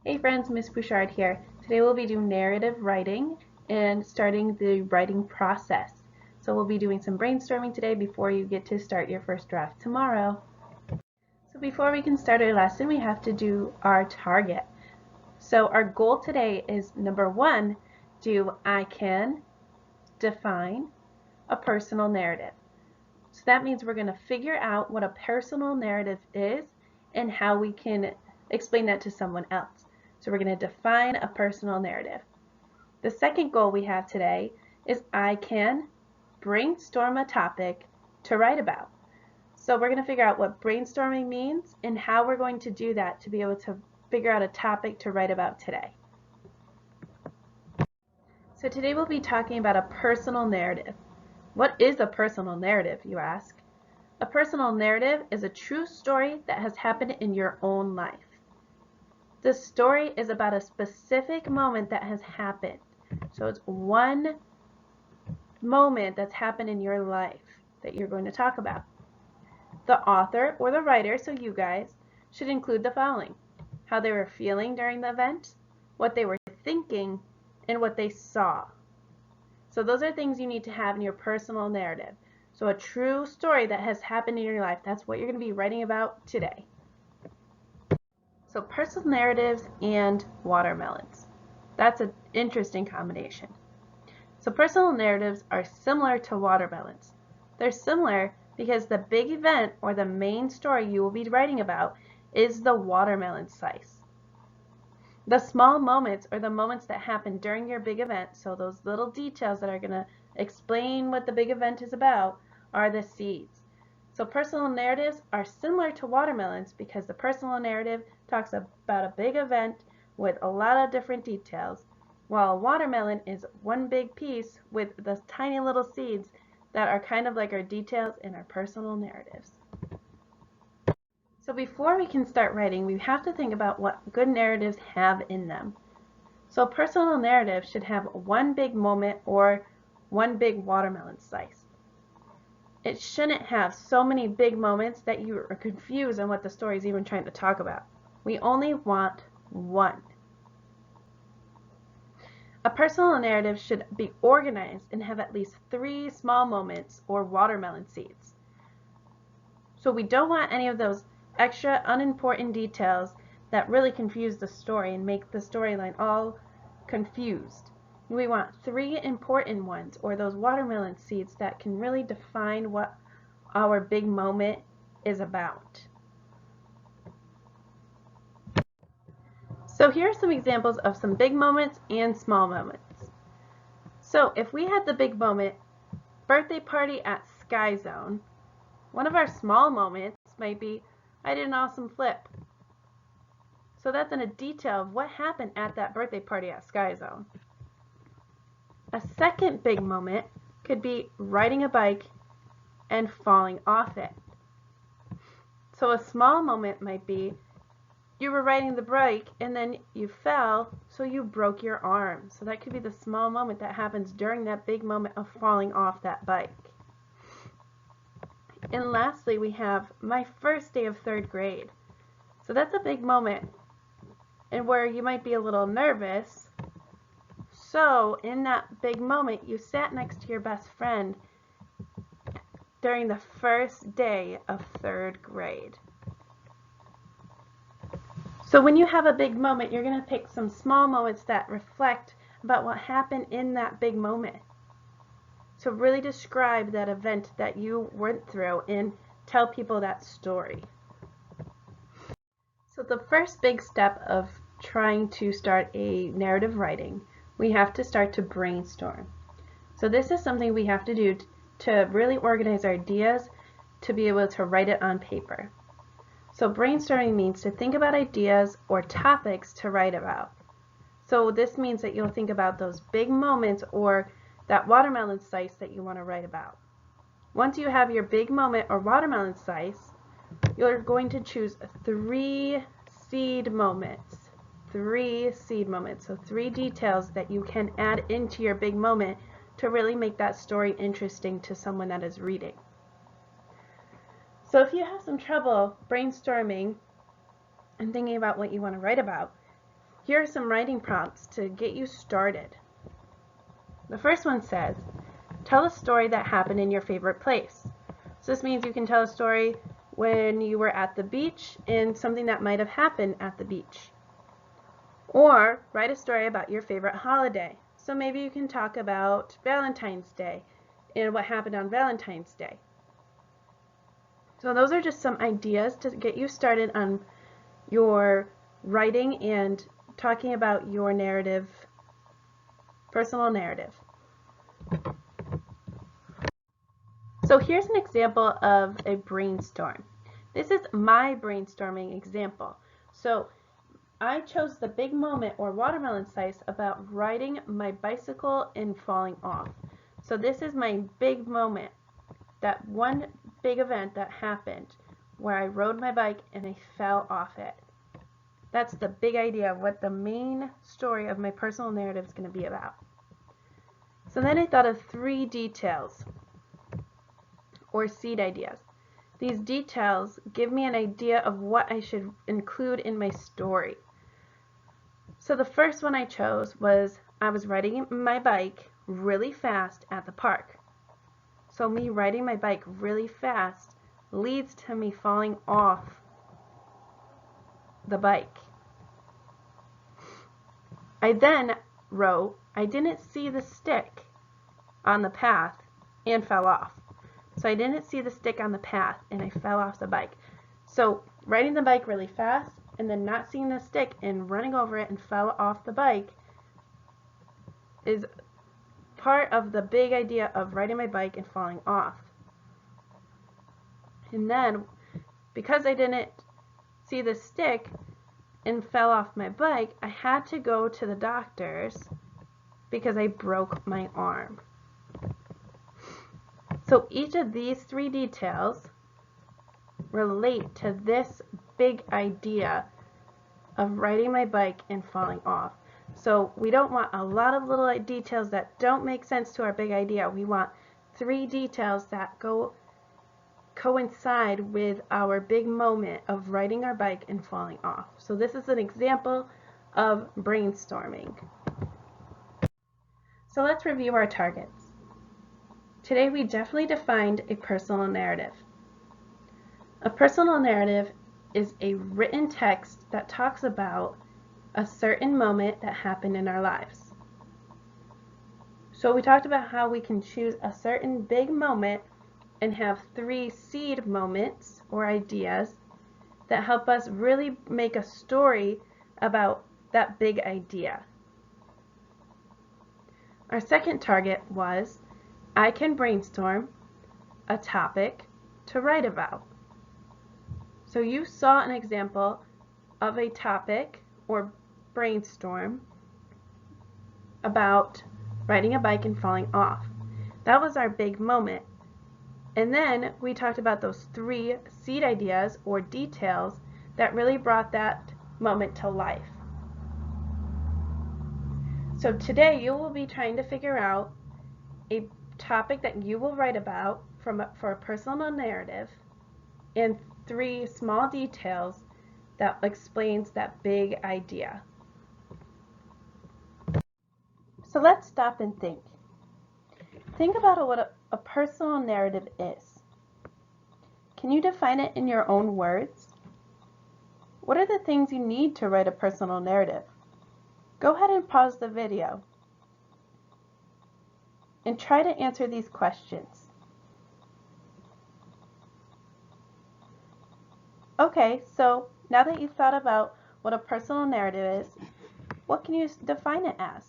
Hey friends, Miss Bouchard here. Today we'll be doing narrative writing and starting the writing process. So we'll be doing some brainstorming today before you get to start your first draft tomorrow. So before we can start our lesson, we have to do our target. So our goal today is number 1, I can define a personal narrative. So that means we're going to figure out what a personal narrative is and how we can explain that to someone else. So we're going to define a personal narrative. The second goal we have today is I can brainstorm a topic to write about. So we're going to figure out what brainstorming means and how we're going to do that to be able to figure out a topic to write about today. So today we'll be talking about a personal narrative. What is a personal narrative, you ask? A personal narrative is a true story that has happened in your own life. The story is about a specific moment that has happened. So it's one moment that's happened in your life that you're going to talk about. The author or the writer, so you guys, should include the following: how they were feeling during the event, what they were thinking, and what they saw. So those are things you need to have in your personal narrative. So a true story that has happened in your life, that's what you're going to be writing about today. So personal narratives and watermelons. That's an interesting combination. So personal narratives are similar to watermelons. They're similar because the big event or the main story you will be writing about is the watermelon slice. The small moments or the moments that happen during your big event, so those little details that are going to explain what the big event is about, are the seeds. So personal narratives are similar to watermelons because the personal narrative talks about a big event with a lot of different details, while a watermelon is one big piece with the tiny little seeds that are kind of like our details in our personal narratives. So before we can start writing, we have to think about what good narratives have in them. So a personal narrative should have one big moment or one big watermelon slice. It shouldn't have so many big moments that you are confused on what the story is even trying to talk about. We only want one. A personal narrative should be organized and have at least 3 small moments or watermelon seeds. So we don't want any of those extra unimportant details that really confuse the story and make the storyline all confused. We want 3 important ones, or those watermelon seeds that can really define what our big moment is about. So here are some examples of some big moments and small moments. So if we had the big moment, birthday party at Sky Zone, one of our small moments might be, I did an awesome flip. So that's in a detail of what happened at that birthday party at Sky Zone. A second big moment could be riding a bike and falling off it. So a small moment might be you were riding the bike and then you fell, so you broke your arm. So that could be the small moment that happens during that big moment of falling off that bike. And lastly, we have my first day of 3rd grade. So that's a big moment and where you might be a little nervous. So in that big moment, you sat next to your best friend during the first day of 3rd grade. So when you have a big moment, you're going to pick some small moments that reflect about what happened in that big moment. So really describe that event that you went through and tell people that story. So the first big step of trying to start a narrative writing, we have to start to brainstorm. So this is something we have to do to really organize our ideas to be able to write it on paper. So brainstorming means to think about ideas or topics to write about. So this means that you'll think about those big moments or that watermelon slice that you want to write about. Once you have your big moment or watermelon slice, you're going to choose 3 seed moments. 3 seed moments, so 3 details that you can add into your big moment to really make that story interesting to someone that is reading. So if you have some trouble brainstorming and thinking about what you want to write about, here are some writing prompts to get you started. The first one says, tell a story that happened in your favorite place. So this means you can tell a story when you were at the beach and something that might have happened at the beach. Or write a story about your favorite holiday. So maybe you can talk about Valentine's Day and what happened on Valentine's Day. So those are just some ideas to get you started on your writing and talking about your narrative, personal narrative. So here's an example of a brainstorm. This is my brainstorming example. So I chose the big moment or watermelon slice about riding my bicycle and falling off. So this is my big moment, that one big event that happened where I rode my bike and I fell off it. That's the big idea of what the main story of my personal narrative is going to be about. So then I thought of 3 details or seed ideas. These details give me an idea of what I should include in my story. So the first one I chose was I was riding my bike really fast at the park. So me riding my bike really fast leads to me falling off the bike. I then wrote, I didn't see the stick on the path and fell off. So I didn't see the stick on the path and I fell off the bike. So riding the bike really fast and then not seeing the stick and running over it and fell off the bike is part of the big idea of riding my bike and falling off. And then because I didn't see the stick and fell off my bike, I had to go to the doctor's because I broke my arm. So each of these 3 details relate to this big idea of riding my bike and falling off. So we don't want a lot of little details that don't make sense to our big idea. We want 3 details that coincide with our big moment of riding our bike and falling off. So this is an example of brainstorming. So let's review our targets. Today we definitely defined a personal narrative. A personal narrative is a written text that talks about a certain moment that happened in our lives. So we talked about how we can choose a certain big moment and have 3 seed moments or ideas that help us really make a story about that big idea. Our second target was, I can brainstorm a topic to write about. So you saw an example of a topic or brainstorm about riding a bike and falling off. That was our big moment. And then we talked about those 3 seed ideas or details that really brought that moment to life. So today you will be trying to figure out a topic that you will write about for a personal narrative and 3 small details that explains that big idea. So let's stop and think. Think about what a personal narrative is. Can you define it in your own words? What are the things you need to write a personal narrative? Go ahead and pause the video and try to answer these questions. Okay, so now that you've thought about what a personal narrative is, what can you define it as?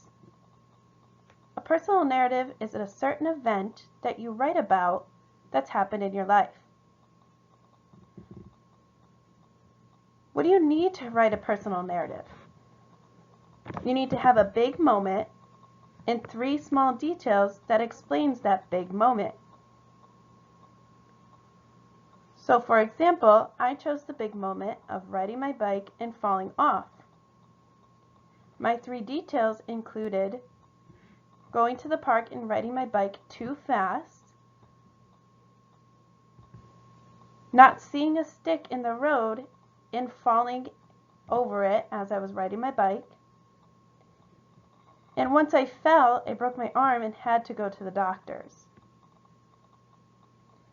A personal narrative is a certain event that you write about that's happened in your life. What do you need to write a personal narrative? You need to have a big moment and 3 small details that explains that big moment. So for example, I chose the big moment of riding my bike and falling off. My 3 details included going to the park and riding my bike too fast, not seeing a stick in the road and falling over it as I was riding my bike, And once I fell, I broke my arm and had to go to the doctors.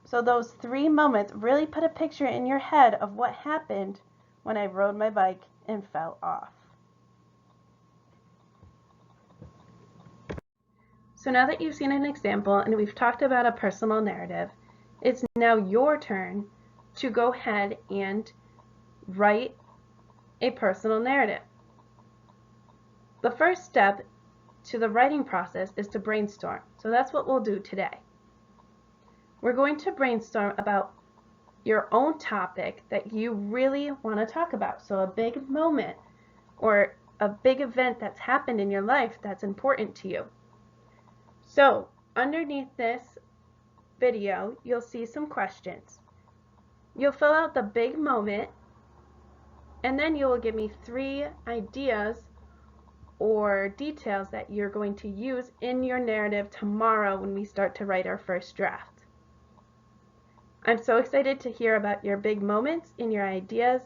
So those 3 moments really put a picture in your head of what happened when I rode my bike and fell off. So now that you've seen an example and we've talked about a personal narrative, it's now your turn to go ahead and write a personal narrative. The first step to the writing process is to brainstorm. So that's what we'll do today. We're going to brainstorm about your own topic that you really want to talk about. So a big moment or a big event that's happened in your life that's important to you. So underneath this video, you'll see some questions. You'll fill out the big moment, and then you will give me 3 ideas or details that you're going to use in your narrative tomorrow when we start to write our first draft. I'm so excited to hear about your big moments and your ideas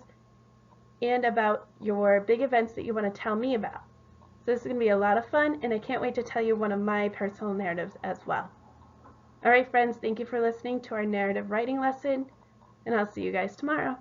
and about your big events that you want to tell me about. So this is going to be a lot of fun, and I can't wait to tell you one of my personal narratives as well. All right, friends, thank you for listening to our narrative writing lesson, and I'll see you guys tomorrow.